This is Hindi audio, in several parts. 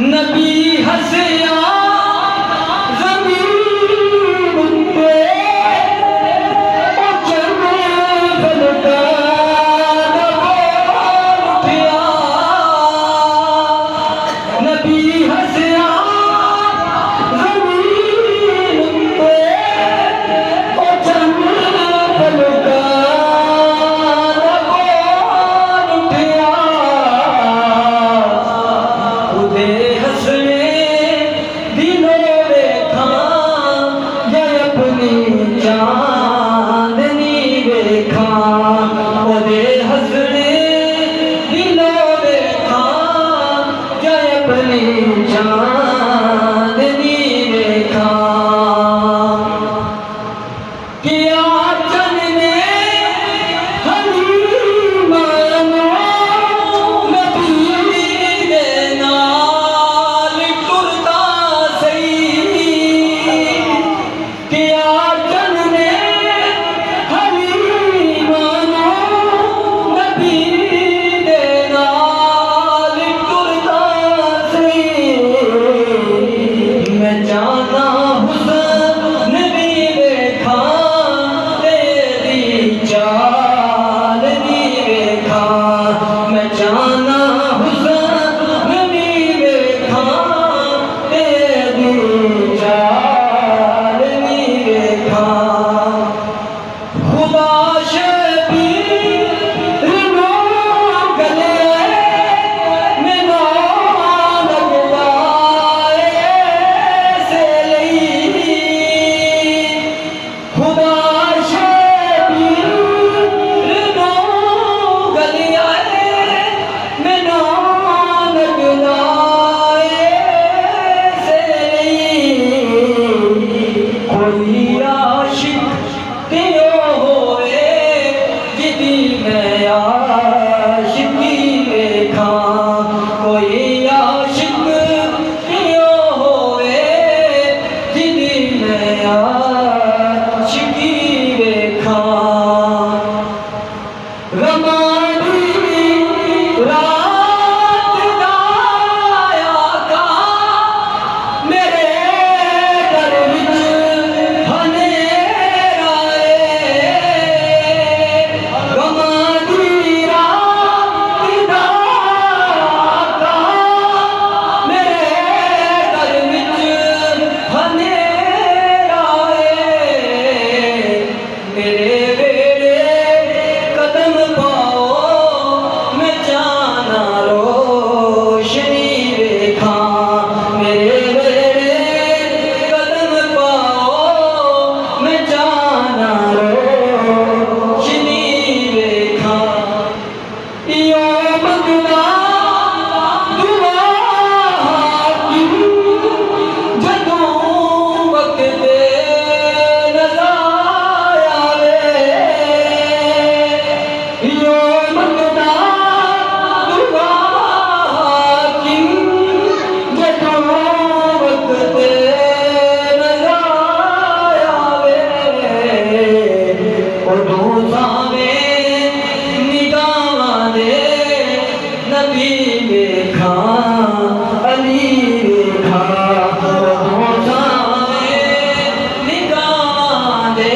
नबी हसिया ज़मीन पे जंगल का उठिया। नबी हसिया ज़मीन पे जंगल का उठिया। खुदे हंसने दिलों देखा जय अपनी चांदनी देखा। खुदे हंसने दिलों देखा जय अपनी चांदनी देखा। किया चलने हलीमानो नबी दे नाल टुरदा सही। किया चलने हलीमानो नबी दे नाल टुरदा सही। मैं जाना हुस्न भी देखा तेरी चाल भी देखा। मैं जाना हुस्न भी देखा तेरी चाल भी देखा। खुदा शबीर नो गले में ना लगदा ऐसे लई। खुदा शबीर नो गले में ना लगदा ऐसे लई। कोई आशिक तेरो होए जिदी मैं आशिकी देखा। कोई आशिक तेरो होए जिदी मैं आशिकी देखा। रमानी रात दा आका मेरे दर विच हनेरा रमानी रात दा आका मेरे दर विच हनेरा। मेरे बेड़े कदम पाओ मैं जाना रोशनी देखा। मेरे बेड़े कदम पाओ मैं जाना रोशनी देखा। यो मंगना दुआ हाकिम जदों वक्त नज़र आवे। यो मंगना दुआ हाकिम जदों वक्त नज़र आवे। उदों सावे निगाहां दे नबी देखा अली देखा। उदों सावे निगाहां दे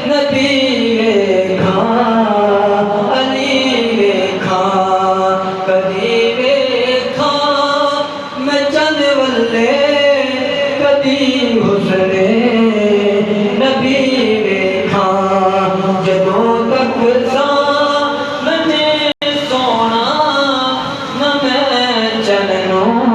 नबी देखा अली देखा। कदी देखा मैं चंद वल्ले कदी हुस्ने नबी देखा। जदों तक सामने सोना न मैं चलनों